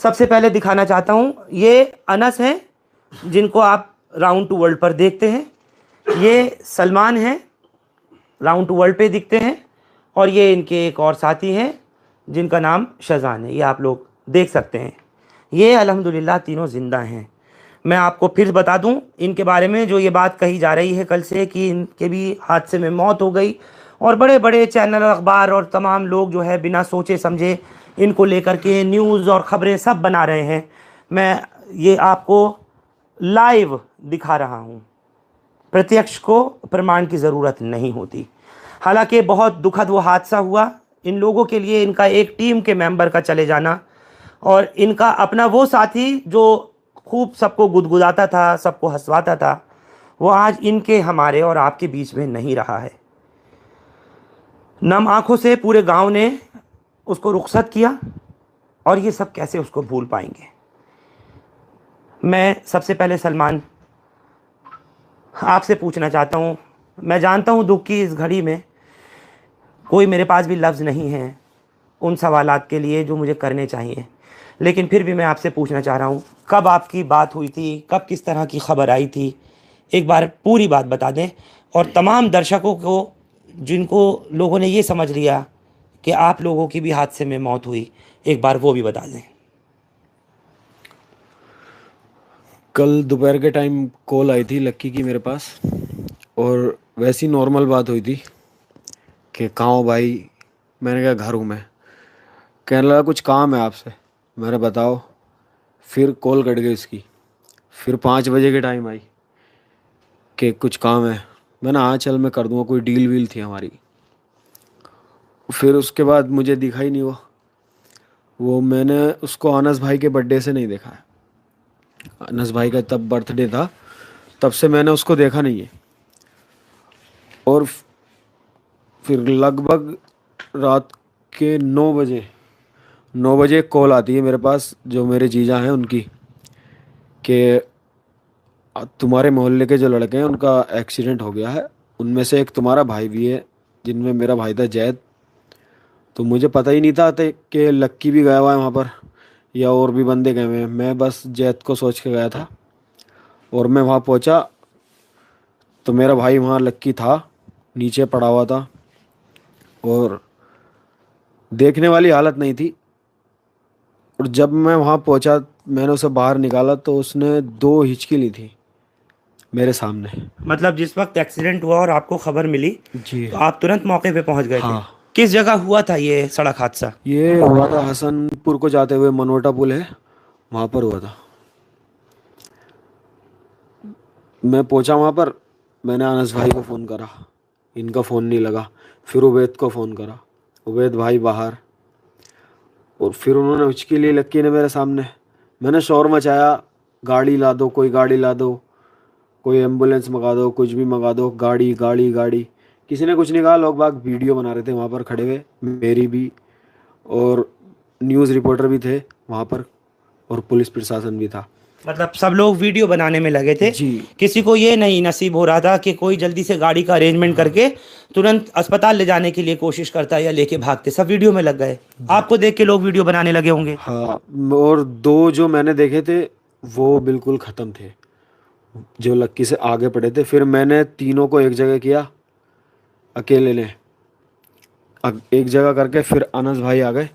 सबसे पहले दिखाना चाहता हूँ, ये अनस हैं जिनको आप राउंड टू वर्ल्ड पर देखते हैं, ये सलमान हैं राउंड टू वर्ल्ड पे दिखते हैं, और ये इनके एक और साथी हैं जिनका नाम शहजान है, ये आप लोग देख सकते हैं। ये अल्हम्दुलिल्लाह तीनों ज़िंदा हैं। मैं आपको फिर बता दूं इनके बारे में, जो ये बात कही जा रही है कल से कि इनके भी हादसे में मौत हो गई, और बड़े बड़े चैनल अखबार और तमाम लोग जो है बिना सोचे समझे इनको लेकर के न्यूज़ और ख़बरें सब बना रहे हैं। मैं ये आपको लाइव दिखा रहा हूँ, प्रत्यक्ष को प्रमाण की ज़रूरत नहीं होती। हालांकि बहुत दुखद वो हादसा हुआ इन लोगों के लिए, इनका एक टीम के मेंबर का चले जाना, और इनका अपना वो साथी जो खूब सबको गुदगुदाता था, सबको हंसवाता था, वो आज इनके, हमारे और आपके बीच में नहीं रहा है। नम आंखों से पूरे गांव ने उसको रुखसत किया, और ये सब कैसे उसको भूल पाएंगे। मैं सबसे पहले सलमान आपसे पूछना चाहता हूँ, मैं जानता हूँ दुख की इस घड़ी में कोई मेरे पास भी लफ्ज़ नहीं है उन सवालात के लिए जो मुझे करने चाहिए, लेकिन फिर भी मैं आपसे पूछना चाह रहा हूँ, कब आपकी बात हुई थी, कब किस तरह की खबर आई थी, एक बार पूरी बात बता दें, और तमाम दर्शकों को जिनको लोगों ने ये समझ लिया कि आप लोगों की भी हादसे में मौत हुई, एक बार वो भी बता दें। कल दोपहर के टाइम कॉल आई थी लक्की की मेरे पास, और वैसी नॉर्मल बात हुई थी कि कहाँ हो भाई। मैंने कहा घर हूँ मैं। कहने लगा कुछ काम है आपसे। मैंने बताओ। फिर कॉल कट गई इसकी। फिर 5 बजे के टाइम आई कि कुछ काम है। मैंने हाँ चल मैं कर दूँगा, कोई डील वील थी हमारी। फिर उसके बाद मुझे दिखा ही नहीं वो मैंने उसको अनस भाई के बर्थडे से नहीं देखा है। अनस भाई का तब बर्थडे था, तब से मैंने उसको देखा नहीं है। और फिर लगभग रात के 9 बजे कॉल आती है मेरे पास, जो मेरे जीजा हैं उनकी, कि तुम्हारे मोहल्ले के जो लड़के हैं उनका एक्सीडेंट हो गया है, उनमें से एक तुम्हारा भाई भी है, जिनमें मेरा भाई था जैद। तो मुझे पता ही नहीं था कि लक्की भी गया हुआ है वहाँ पर या और भी बंदे गए हुए हैं। मैं बस जैद को सोच के गया था, और मैं वहाँ पहुँचा तो मेरा भाई वहाँ लक्की था, नीचे पड़ा हुआ था, और देखने वाली हालत नहीं थी। और जब मैं वहाँ पहुँचा, मैंने उसे बाहर निकाला तो उसने 2 हिचकी ली थी मेरे सामने। मतलब जिस वक्त एक्सीडेंट हुआ और आपको खबर मिली जी तो आप तुरंत मौके पे पहुंच गए थे। हाँ। किस जगह हुआ था ये सड़क हादसा? ये हुआ था हसनपुर को जाते हुए, मनोटा पुल है वहाँ पर हुआ था। मैं पहुँचा वहाँ पर, मैंने अनस भाई को फ़ोन करा, इनका फ़ोन नहीं लगा। फिर उबैद को फ़ोन करा, उबैद भाई बाहर। और फिर उन्होंने हिचकी ली लक्की ने मेरे सामने। मैंने शोर मचाया, गाड़ी ला दो, कोई गाड़ी ला दो, कोई एम्बुलेंस मंगा दो, कुछ भी मंगा दो, गाड़ी गाड़ी गाड़ी। किसी ने कुछ नहीं कहा। लोग बाग वीडियो बना रहे थे वहाँ पर खड़े हुए, मेरी भी, और न्यूज़ रिपोर्टर भी थे वहाँ पर, और पुलिस प्रशासन भी था। मतलब सब लोग वीडियो बनाने में लगे थे जी। किसी को ये नहीं नसीब हो रहा था कि कोई जल्दी से गाड़ी का अरेंजमेंट करके तुरंत अस्पताल ले जाने के लिए कोशिश करता या लेके भागते, सब वीडियो में लग गए। आपको देख के लोग वीडियो बनाने लगे होंगे। हाँ, और 2 जो मैंने देखे थे वो बिल्कुल ख़त्म थे, जो लक्की से आगे पड़े थे। फिर मैंने तीनों को एक जगह किया, अकेले ने एक जगह करके। फिर अनस भाई आ गए,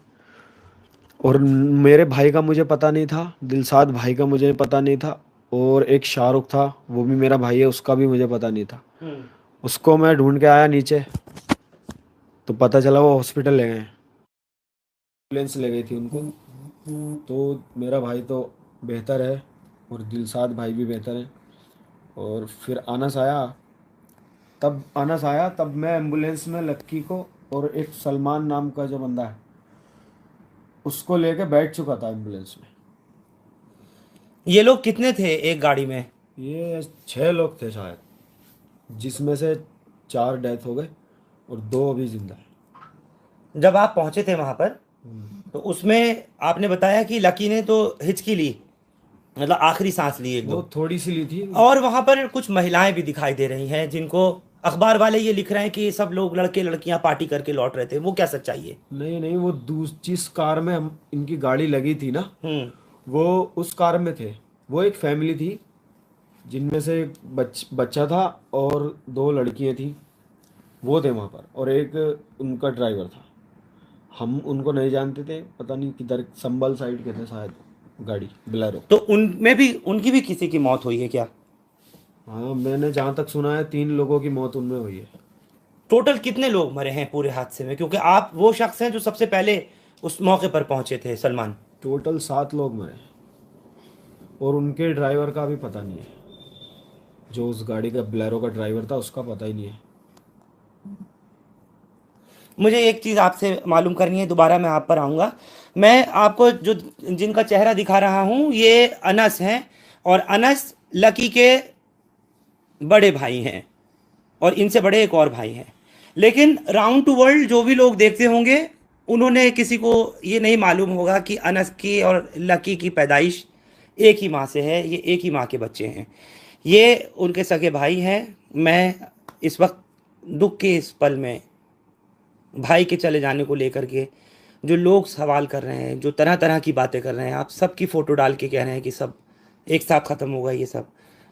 और मेरे भाई का मुझे पता नहीं था, दिलसाद भाई का मुझे पता नहीं था, और एक शाहरुख था, वो भी मेरा भाई है, उसका भी मुझे पता नहीं था। उसको मैं ढूंढ के आया नीचे, तो पता चला वो हॉस्पिटल ले गए, एम्बुलेंस ले गई थी उनको। तो मेरा भाई तो बेहतर है, और दिलसाद भाई भी बेहतर है। और फिर अनस आया तब मैं एम्बुलेंस में लक्की को और एक सलमान नाम का जो बंदा है उसको लेके बैठ चुका था एम्बुलेंस में। ये लोग कितने थे एक गाड़ी में? ये 6 लोग थे शायद, जिसमें से 4 डेथ हो गए और 2 अभी जिंदा है। जब आप पहुंचे थे वहां पर तो उसमें आपने बताया कि लकी ने तो हिचकी ली, मतलब आखिरी सांस ली एक वो दो, थोड़ी सी ली थी। और वहां पर कुछ महिलाएं भी दिखाई दे रही हैं जिनको अखबार वाले ये लिख रहे हैं कि सब लोग लड़के लड़कियां पार्टी करके लौट रहे थे, वो क्या सच्चाई है? नहीं नहीं, वो जिस कार में हम इनकी गाड़ी लगी थी ना, हम्म। वो उस कार में थे। वो एक फैमिली थी जिनमें से एक बच्चा था और दो लड़कियां थी, वो थे वहाँ पर, और एक उनका ड्राइवर था। हम उनको नहीं जानते थे, पता नहीं किधर संभल साइड के थे शायद, गाड़ी बिलारो। तो उनमें भी, उनकी भी किसी की मौत हुई है क्या? हाँ, मैंने जहाँ तक सुना है 3 लोगों की मौत उनमें हुई है। टोटल कितने लोग मरे हैं पूरे हादसे में, क्योंकि आप वो शख्स हैं जो सबसे पहले उस मौके पर पहुंचे थे सलमान। टोटल 7 लोग मरे, और उनके ड्राइवर का भी पता नहीं है। जो उस गाड़ी का बिलेरो का ड्राइवर था उसका पता ही नहीं है। मुझे एक चीज़ आपसे मालूम करनी है, दोबारा मैं आप पर आऊँगा। मैं आपको जो जिनका चेहरा दिखा रहा हूँ ये अनस हैं, और अनस लकी के बड़े भाई हैं, और इनसे बड़े एक और भाई हैं। लेकिन राउंड टू वर्ल्ड जो भी लोग देखते होंगे, उन्होंने किसी को ये नहीं मालूम होगा कि अनस की और लकी की पैदाइश एक ही माँ से है, ये एक ही माँ के बच्चे हैं, ये उनके सगे भाई हैं। मैं इस वक्त दुख के इस पल में भाई के चले जाने को लेकर के जो लोग सवाल कर रहे हैं, जो तरह तरह की बातें कर रहे हैं, आप सबकी फ़ोटो डाल के कह रहे हैं कि सब एक साथ ख़त्म होगा, ये सब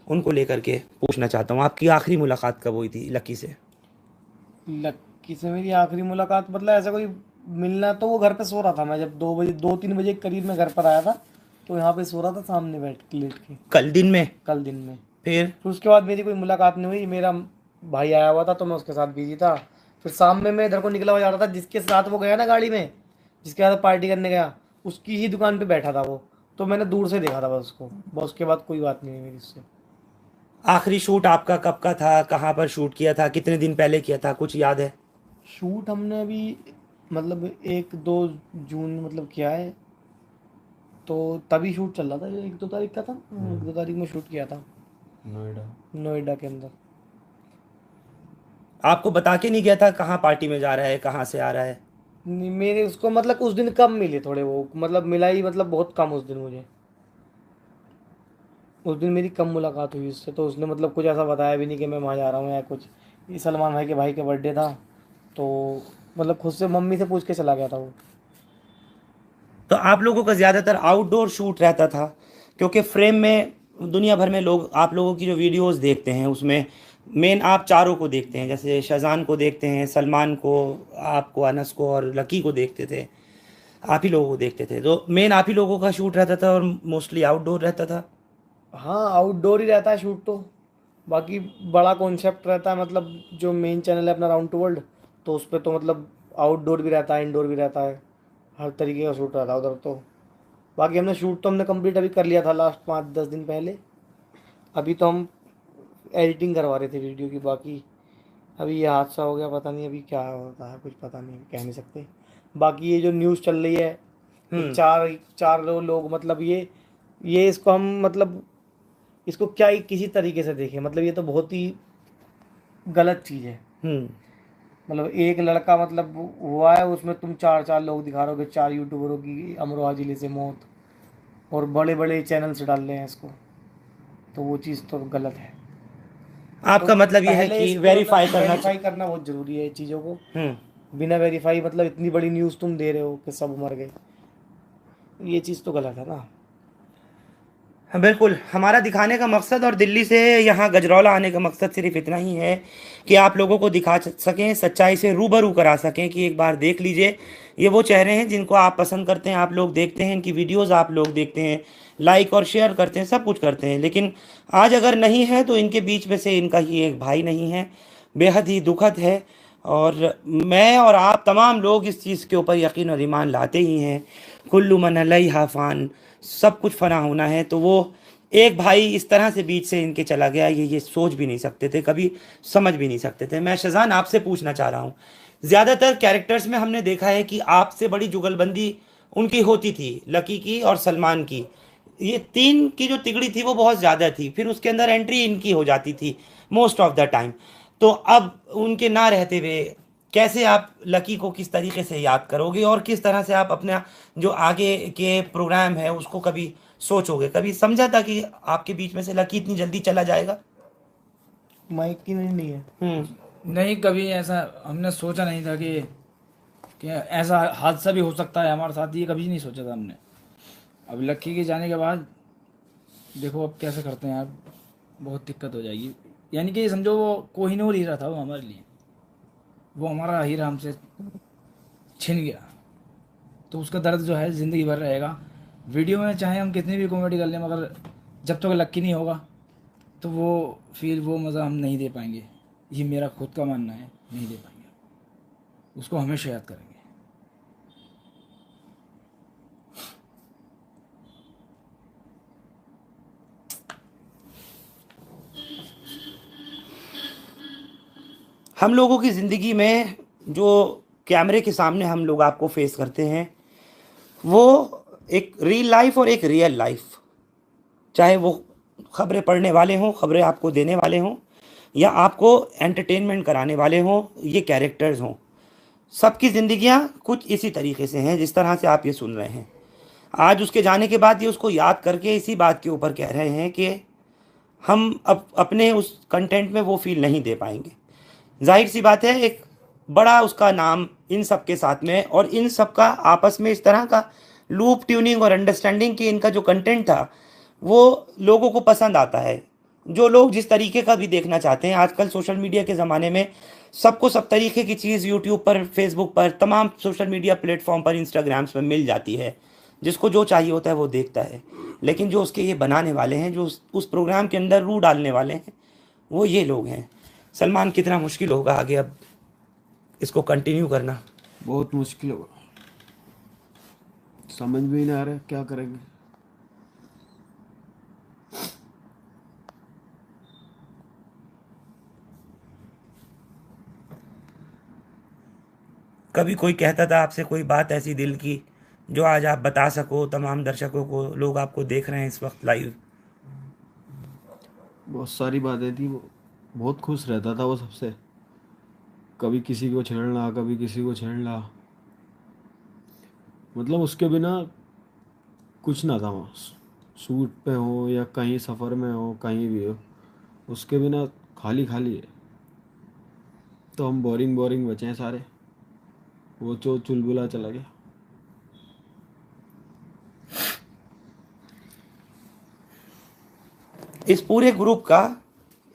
उनको लेकर के पूछना चाहता हूँ, आपकी आखिरी मुलाकात कब हुई थी लकी से? लक्की से मेरी आखिरी मुलाकात मतलब ऐसा कोई मिलना, तो वो घर पे सो रहा था। मैं जब 2-3 बजे के करीब में घर पर आया था, तो यहाँ पे सो रहा था सामने बैठ के लेट के, कल दिन में? कल दिन में। फिर फिर उसके बाद मेरी कोई मुलाकात नहीं हुई। मेरा भाई आया हुआ था तो मैं उसके साथ बिजी था। फिर शाम में मैं इधर को निकला हुआ जा रहा था, जिसके साथ वो गया ना गाड़ी में, जिसके साथ पार्टी करने गया, उसकी ही दुकान पे बैठा था वो। तो मैंने दूर से देखा था बस उसको, बस उसके बाद कोई बात नहीं हुई मेरी उससे। आखिरी शूट आपका कब का था, कहाँ पर शूट किया था, कितने दिन पहले किया था, कुछ याद है? शूट हमने अभी मतलब 1-2 जून मतलब किया है, तो तभी शूट चल रहा था। ये 1-2 तारीख का था, 1-2 तारीख में शूट किया था नोएडा। नोएडा के अंदर। आपको बता के नहीं गया था कहाँ पार्टी में जा रहा है, कहाँ से आ रहा है? नहीं, मेरे उसको मतलब उस दिन कम मिले थोड़े, वो मतलब मिला ही मतलब बहुत कम उस दिन मुझे। उस दिन मेरी कम मुलाकात हुई उससे, तो उसने मतलब कुछ ऐसा बताया भी नहीं कि मैं वहाँ जा रहा हूँ या कुछ। ये सलमान भाई के बर्थडे था, तो मतलब खुद से मम्मी से पूछ के चला गया था वो। तो आप लोगों का ज़्यादातर आउटडोर शूट रहता था, क्योंकि फ्रेम में दुनिया भर में लोग आप लोगों की जो वीडियोस देखते हैं उसमें मेन आप चारों को देखते हैं, जैसे शाहजान को देखते हैं, सलमान को, आपको, अनस को और लकी को देखते थे, आप ही लोगों को देखते थे। तो मेन आप ही लोगों का शूट रहता था और मोस्टली आउटडोर रहता था। हाँ, आउटडोर ही रहता है शूट तो। बाकी बड़ा कॉन्सेप्ट रहता है, मतलब जो मेन चैनल है अपना राउंड टू वर्ल्ड, तो उस पर तो मतलब आउटडोर भी रहता है, इंडोर भी रहता है, हर तरीके का शूट रहता है उधर तो। बाकी हमने शूट तो हमने कंप्लीट अभी कर लिया था लास्ट 5-10 दिन पहले। अभी तो हम एडिटिंग करवा रहे थे वीडियो की। बाकी अभी ये हादसा हो गया, पता नहीं अभी क्या होता है, कुछ पता नहीं, कह नहीं सकते। बाकी ये जो न्यूज़ चल रही है, ये चार चार लोग मतलब ये इसको हम मतलब इसको क्या ही किसी तरीके से देखें, मतलब ये तो बहुत ही गलत चीज़ है। हम्म। मतलब एक लड़का मतलब हुआ है, उसमें तुम 4-4 लोग दिखा रहे हो कि 4 यूट्यूबरों की अमरोहा जिले से मौत, और बड़े बड़े चैनल से डाल रहे हैं इसको, तो वो चीज़ तो गलत है। आपका तो मतलब ये है पहले कि इसको वेरीफाई मतलब करना वेरीफाई करना बहुत ज़रूरी है चीज़ों को। हम्म। बिना वेरीफाई मतलब इतनी बड़ी न्यूज़ तुम दे रहे हो कि सब मर गए, ये चीज़ तो गलत है ना। हाँ बिल्कुल, हमारा दिखाने का मकसद और दिल्ली से यहाँ गजरौला आने का मकसद सिर्फ इतना ही है कि आप लोगों को दिखा सकें, सच्चाई से रूबरू करा सकें कि एक बार देख लीजिए, ये वो चेहरे हैं जिनको आप पसंद करते हैं, आप लोग देखते हैं, इनकी वीडियोस आप लोग देखते हैं, लाइक और शेयर करते हैं, सब कुछ करते हैं, लेकिन आज अगर नहीं है तो इनके बीच में से इनका ही एक भाई नहीं है। बेहद ही दुखद है, और मैं और आप तमाम लोग इस चीज़ के ऊपर यकीन और ईमान लाते ही हैं, कुल्लु मन अलैहा फ़ान, सब कुछ फना होना है। तो वो एक भाई इस तरह से बीच से इनके चला गया, ये सोच भी नहीं सकते थे, कभी समझ भी नहीं सकते थे। मैं शाहजान आपसे पूछना चाह रहा हूँ, ज़्यादातर कैरेक्टर्स में हमने देखा है कि आपसे बड़ी जुगलबंदी उनकी होती थी, लकी की और सलमान की। ये तीन की जो तिगड़ी थी वो बहुत ज़्यादा थी, फिर उसके अंदर एंट्री इनकी हो जाती थी मोस्ट ऑफ द टाइम। तो अब उनके ना रहते हुए कैसे आप लकी को किस तरीके से याद करोगे, और किस तरह से आप अपना जो आगे के प्रोग्राम है उसको कभी सोचोगे? कभी समझा था कि आपके बीच में से लकी इतनी जल्दी चला जाएगा? माइक की नहीं है। नहीं, कभी ऐसा हमने सोचा नहीं था कि ऐसा हादसा भी हो सकता है हमारे साथ, ये कभी नहीं सोचा था हमने। अब लक्की के जाने के बाद देखो अब कैसे करते हैं यार, बहुत दिक्कत हो जाएगी। यानी कि समझो वो कोहिनूर हीरा था वो हमारे लिए, वो हमारा हीरा हमसे छिन गया, तो उसका दर्द जो है ज़िंदगी भर रहेगा। वीडियो में चाहे हम कितनी भी कॉमेडी कर लें, मगर जब तक लक्की नहीं होगा तो वो फील, वो मज़ा हम नहीं दे पाएंगे। ये मेरा खुद का मानना है, नहीं दे पाएंगे, उसको हमेशा याद करेंगे। हम लोगों की ज़िंदगी में जो कैमरे के सामने हम लोग आपको फेस करते हैं, वो एक रियल लाइफ और एक रियल लाइफ, चाहे वो खबरें पढ़ने वाले हों, खबरें आपको देने वाले हों, या आपको एंटरटेनमेंट कराने वाले हों, ये कैरेक्टर्स हों, सबकी ज़िंदगियां कुछ इसी तरीके से हैं जिस तरह से आप ये सुन रहे हैं। आज उसके जाने के बाद ये उसको याद करके इसी बात के ऊपर कह रहे हैं कि हम अब अपने उस कंटेंट में वो फील नहीं दे पाएंगे। जाहिर सी बात है, एक बड़ा उसका नाम इन सब के साथ में, और इन सब का आपस में इस तरह का लूप ट्यूनिंग और अंडरस्टैंडिंग कि इनका जो कंटेंट था वो लोगों को पसंद आता है। जो लोग जिस तरीके का भी देखना चाहते हैं, आजकल सोशल मीडिया के ज़माने में सबको सब तरीके की चीज़ यूट्यूब पर, फेसबुक पर, तमाम सोशल मीडिया प्लेटफॉर्म पर, इंस्टाग्राम्स पर मिल जाती है। जिसको जो चाहिए होता है वो देखता है। लेकिन जो उसके ये बनाने वाले हैं, जो उस प्रोग्राम के अंदर रूह डालने वाले हैं, वो ये लोग हैं। सलमान, कितना मुश्किल होगा आगे अब इसको कंटिन्यू करना। बहुत मुश्किल होगा, समझ में ही नहीं आ रहा है क्या करेंगे। कभी कोई कहता था आपसे कोई बात ऐसी दिल की जो आज आप बता सको तमाम दर्शकों को, लोग आपको देख रहे हैं इस वक्त लाइव? बहुत सारी बातें थी, वो बहुत खुश रहता था वो सबसे, कभी किसी को छेड़ना, कभी किसी को छेड़ना, मतलब उसके बिना कुछ ना था वहाँ। शूट पे हो या कहीं सफ़र में हो, कहीं भी हो, उसके बिना खाली खाली है। तो हम बोरिंग बोरिंग बचे हैं सारे, वो जो चुलबुला चला गया। इस पूरे ग्रुप का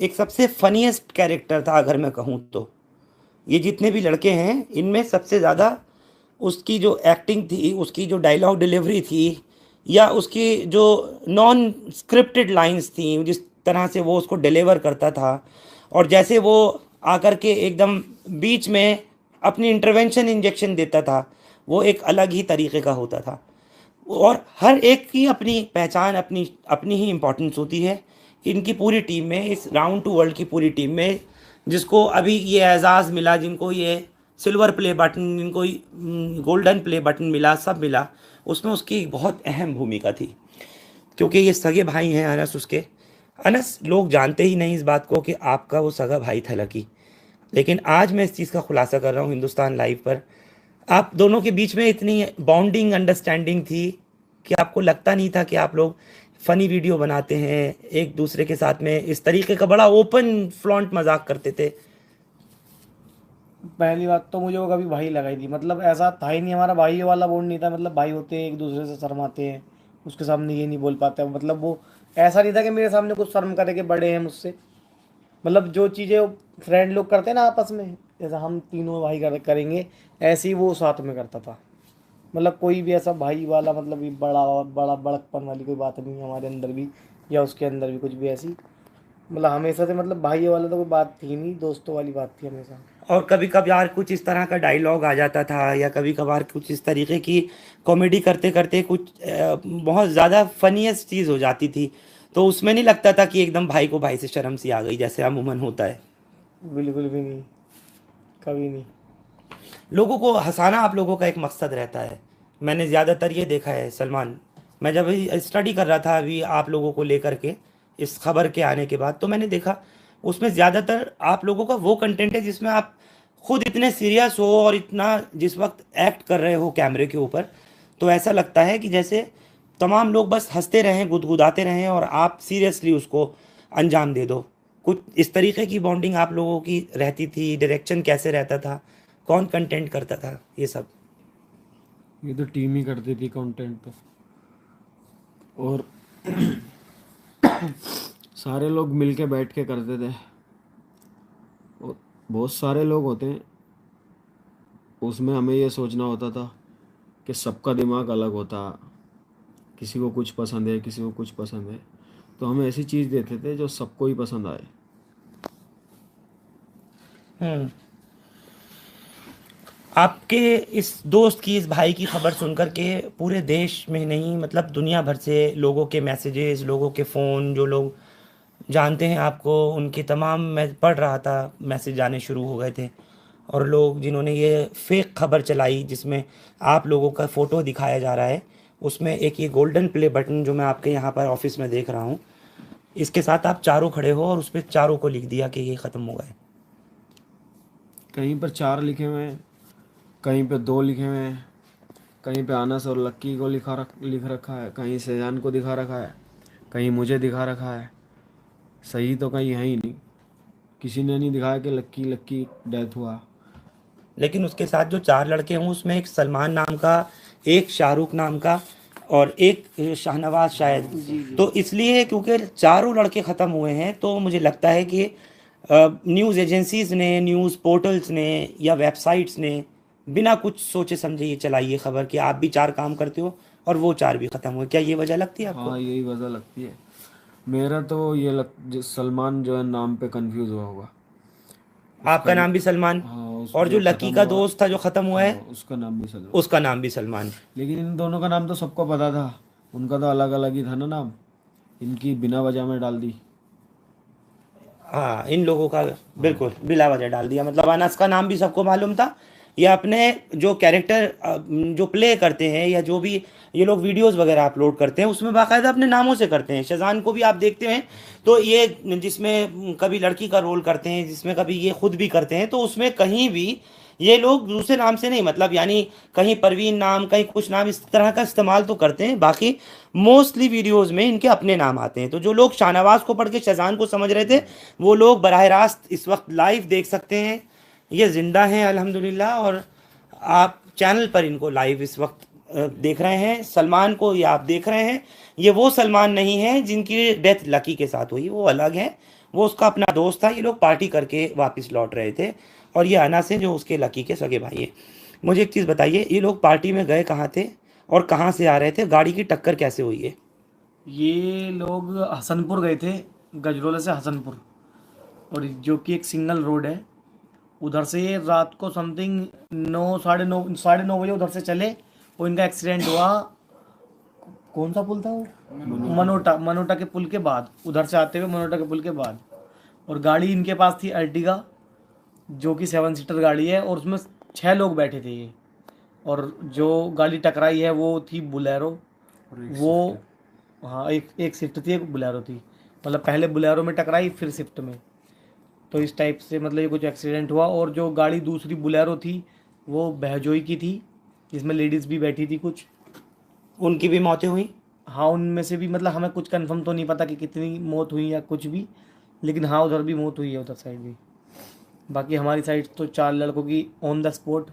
एक सबसे फनीएस्ट कैरेक्टर था अगर मैं कहूँ तो, ये जितने भी लड़के हैं इनमें सबसे ज़्यादा उसकी जो एक्टिंग थी, उसकी जो डायलॉग डिलीवरी थी, या उसकी जो नॉन स्क्रिप्टेड लाइंस थी, जिस तरह से वो उसको डिलीवर करता था, और जैसे वो आकर के एकदम बीच में अपनी इंटरवेंशन इंजेक्शन देता था, वो एक अलग ही तरीके का होता था। और हर एक की अपनी पहचान, अपनी अपनी ही इम्पोर्टेंस होती है। इनकी पूरी टीम में, इस राउंड टू वर्ल्ड की पूरी टीम में, जिसको अभी ये एजाज़ मिला, जिनको ये सिल्वर प्ले बटन, जिनको गोल्डन प्ले बटन मिला, सब मिला, उसमें उसकी बहुत अहम भूमिका थी। क्योंकि ये सगे भाई हैं अनस उसके। अनस, लोग जानते ही नहीं इस बात को कि आपका वो सगा भाई था लकी, लेकिन आज मैं इस चीज़ का खुलासा कर रहा हूँ हिंदुस्तान लाइव पर। आप दोनों के बीच में इतनी बॉन्डिंग, अंडरस्टैंडिंग थी कि आपको लगता नहीं था कि आप लोग फ़नी वीडियो बनाते हैं, एक दूसरे के साथ में इस तरीके का बड़ा ओपन फ्लॉन्ट मजाक करते थे। पहली बात तो मुझे वो कभी भाई लगाई थी, मतलब ऐसा था ही नहीं, हमारा भाई वाला बॉन्ड नहीं था। मतलब भाई होते हैं एक दूसरे से शर्माते हैं, उसके सामने ये नहीं बोल पाते। मतलब वो ऐसा नहीं था कि मेरे सामने कुछ शर्म करे कि बड़े हैं मुझसे। मतलब जो चीज़ें फ्रेंड लोग करते हैं ना आपस में, जैसा हम तीनों भाई करेंगे, ऐसे ही वो साथ में करता था। मतलब कोई भी ऐसा भाई वाला, मतलब ये बड़ा बड़ा बड़कपन वाली कोई बात नहीं है हमारे अंदर भी, या उसके अंदर भी कुछ भी ऐसी। मतलब हमेशा से, मतलब भाई वाला तो कोई बात थी नहीं, दोस्तों वाली बात थी हमेशा। और कभी कभार कुछ इस तरह का डायलॉग आ जाता था, या कभी कभार कुछ इस तरीके की कॉमेडी करते करते कुछ बहुत ज़्यादा फनीएस्ट चीज़ हो जाती थी, तो उसमें नहीं लगता था कि एकदम भाई को भाई से शर्म सी आ गई, जैसे अमूमन होता है। बिल्कुल भी नहीं, कभी नहीं। लोगों को हंसाना आप लोगों का एक मकसद रहता है। मैंने ज़्यादातर ये देखा है सलमान, मैं जब स्टडी कर रहा था अभी आप लोगों को लेकर के इस खबर के आने के बाद, तो मैंने देखा उसमें ज़्यादातर आप लोगों का वो कंटेंट है जिसमें आप खुद इतने सीरियस हो और इतना जिस वक्त एक्ट कर रहे हो कैमरे के ऊपर, तो ऐसा लगता है कि जैसे तमाम लोग बस हंसते रहें, गुदगुदाते रहें और आप सीरियसली उसको अंजाम दे दो। कुछ इस तरीके की बॉन्डिंग आप लोगों की रहती थी? डायरेक्शन कैसे रहता था? कौन कंटेंट करता था ये सब? ये तो टीम ही करती थी कंटेंट तो। और सारे लोग मिलके बैठ के करते थे। और बहुत सारे लोग होते हैं उसमें, हमें ये सोचना होता था कि सबका दिमाग अलग होता, किसी को कुछ पसंद है, किसी को कुछ पसंद है, तो हम ऐसी चीज़ देते थे जो सबको ही पसंद आए। हम्म। आपके इस दोस्त की, इस भाई की खबर सुनकर के पूरे देश में नहीं, मतलब दुनिया भर से लोगों के मैसेजेस, लोगों के फ़ोन, जो लोग जानते हैं आपको, उनके तमाम, मैं पढ़ रहा था, मैसेज आने शुरू हो गए थे। और लोग जिन्होंने ये फेक खबर चलाई जिसमें आप लोगों का फ़ोटो दिखाया जा रहा है, उसमें एक ये गोल्डन प्ले बटन जो मैं आपके यहाँ पर ऑफिस में देख रहा हूँ, इसके साथ आप चारों खड़े हो और उस पर चारों को लिख दिया कि ये ख़त्म हो गए। कहीं पर 4 लिखे हुए हैं, कहीं पे 2 लिखे हुए हैं, कहीं पे अनस और लक्की को लिख रखा है, कहीं शेजान को दिखा रखा है, कहीं मुझे दिखा रखा है। सही तो कहीं है ही नहीं, किसी ने नहीं दिखाया कि लक्की लक्की डेथ हुआ। लेकिन उसके साथ जो 4 लड़के हों उसमें एक सलमान नाम का, एक शाहरुख नाम का और एक शाहनवाज शायद। तो इसलिए क्योंकि चारों लड़के ख़त्म हुए हैं तो मुझे लगता है कि न्यूज़ एजेंसीज़ ने, न्यूज़ पोर्टल्स ने या वेबसाइट्स ने बिना कुछ सोचे समझे ये चलाई है खबर कि आप भी 4 काम करते हो और वो 4 भी ख़त्म हुए। क्या ये वजह लगती है आपको? हाँ, यही वजह लगती है। मेरा तो सलमान जो है नाम पे कंफ्यूज हुआ होगा। आपका नाम भी सलमान, हाँ, और जो लकी खत्म का हुआ, दोस्त था जो ख़त्म हुआ है, हाँ, उसका नाम भी सलमान। उसका नाम भी सलमान। लेकिन इन दोनों का नाम तो सबको पता था, उनका तो अलग अलग ही था ना नाम, इनकी बिना वजह में डाल दी। हाँ, इन लोगों का बिल्कुल बिला वजह डाल दिया। मतलब अनस का नाम भी सबको मालूम था। ये अपने जो कैरेक्टर जो प्ले करते हैं या जो भी ये लोग वीडियोस वगैरह अपलोड करते हैं उसमें बाकायदा अपने नामों से करते हैं। शेजान को भी आप देखते हैं तो ये जिसमें कभी लड़की का रोल करते हैं, जिसमें कभी ये खुद भी करते हैं, तो उसमें कहीं भी ये लोग दूसरे नाम से नहीं, मतलब यानी कहीं परवीन नाम, कहीं कुछ नाम, इस तरह का इस्तेमाल तो करते हैं। बाकी मोस्टली वीडियोस में इनके अपने नाम आते हैं। तो जो लोग शाहनवाज को पढ़ के शेजान को समझ रहे थे, वो लोग बराह रास्त इस वक्त लाइव देख सकते हैं। ये ज़िंदा हैं अल्हम्दुलिल्लाह, और आप चैनल पर इनको लाइव इस वक्त देख रहे हैं। सलमान को ये आप देख रहे हैं, ये वो सलमान नहीं है जिनकी डेथ लकी के साथ हुई, वो अलग है। वो उसका अपना दोस्त था। ये लोग पार्टी करके वापस लौट रहे थे। और ये अनस है जो उसके लकी के सगे भाई है। मुझे एक चीज़ बताइए, ये लोग पार्टी में गए कहाँ थे और कहाँ से आ रहे थे? गाड़ी की टक्कर कैसे हुई है? ये लोग हसनपुर गए थे, गजरोला से हसनपुर, और जो कि एक सिंगल रोड है। उधर से ये रात को समथिंग 9, साढ़े नौ बजे उधर से चले और इनका एक्सीडेंट हुआ। कौन सा पुल था वो? मनोटा के पुल के बाद, उधर से आते हुए मनोटा के पुल के बाद। और गाड़ी इनके पास थी अर्टिगा, जो कि 7 सीटर गाड़ी है, और उसमें 6 लोग बैठे थे ये। और जो गाड़ी टकराई है वो थी बुलेरो। वो हाँ, एक स्विफ्ट थी, एक बुलेरो थी। मतलब पहले बुलेरो में टकराई फिर स्विफ्ट में। तो इस टाइप से मतलब ये कुछ एक्सीडेंट हुआ। और जो गाड़ी दूसरी बुलेरो थी वो बहजोई की थी, जिसमें लेडीज़ भी बैठी थी कुछ। उनकी भी मौतें हुई? हाँ, उनमें से भी, मतलब हमें कुछ कंफर्म तो नहीं पता कि कितनी मौत हुई या कुछ भी, लेकिन हाँ उधर भी मौत हुई है, उधर साइड भी। बाकी हमारी साइड तो 4 लड़कों की ऑन द स्पॉट,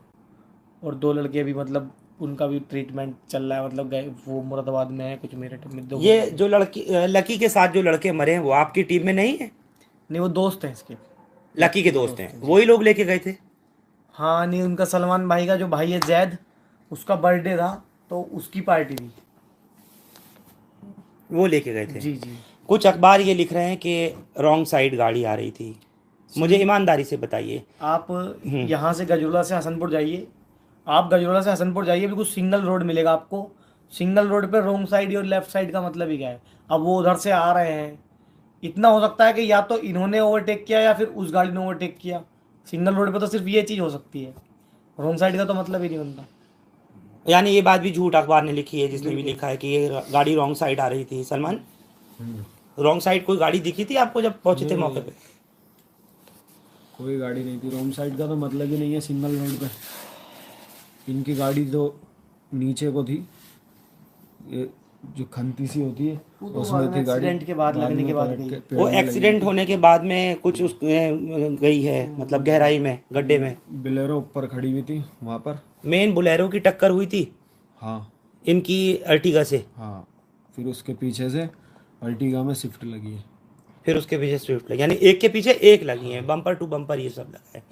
और 2 लड़के अभी मतलब उनका भी ट्रीटमेंट चल रहा है। मतलब गए वो मुरादाबाद में है, कुछ मेरठ में, 2। ये जो लकी के साथ जो लड़के मरे हैं वो आपकी टीम में नहीं है? नहीं, वो दोस्त हैं इसके। लकी के दोस्त हैं, वही लोग लेके गए थे? हाँ, नहीं, उनका सलमान भाई का जो भाई है जैद, उसका बर्थडे था तो उसकी पार्टी थी। वो लेके गए थे। जी जी। कुछ अखबार ये लिख रहे हैं कि रॉन्ग साइड गाड़ी आ रही थी। मुझे ईमानदारी से बताइए। आप यहाँ से गजरोला से हसनपुर जाइए, आप गजरोला से हसनपुर जाइए, बिल्कुल सिंगल रोड मिलेगा आपको। सिंगल रोड पे रोंग साइड और लेफ्ट साइड का मतलब ही क्या है? अब वो उधर से आ रहे हैं, इतना हो सकता है कि या तो इन्होंने ओवरटेक किया या फिर उस गाड़ी ने ओवरटेक किया। सिंगल रोड पे तो सिर्फ ये चीज़ हो सकती है, रोंग साइड का तो मतलब ही नहीं बनता। यानी ये बात भी झूठ अखबार ने लिखी है, जिसने भी लिखा है कि ये गाड़ी रॉन्ग साइड आ रही थी। सलमान, रॉन्ग साइड कोई गाड़ी दिखी थी आपको जब पहुंचे थे मौके पे? कोई गाड़ी नहीं थी। रोंग साइड का तो मतलब ही नहीं है सिंगल रोड पे। इनकी गाड़ी तो नीचे को थी, ये जो खंती सी होती है वो तो उसमें थी गाड़ी। एक्सीडेंट के बाद लगने के बाद पलट गई। के पेड़ वो में लगी। एक्सीडेंट होने के बाद में कुछ उस गई है, मतलब गहराई में, गड्ढे में। बिलेरो ऊपर खड़ी हुई थी वहाँ पर। मेन बोलेरो की टक्कर हुई थी हाँ इनकी अर्टिगा से, हाँ, फिर उसके पीछे से अर्टिगा में स्विफ्ट लगी है। फिर उसके पीछे स्विफ्ट लगी, यानी एक के पीछे एक लगी है, बम्पर टू बम्पर ये सब लगा है।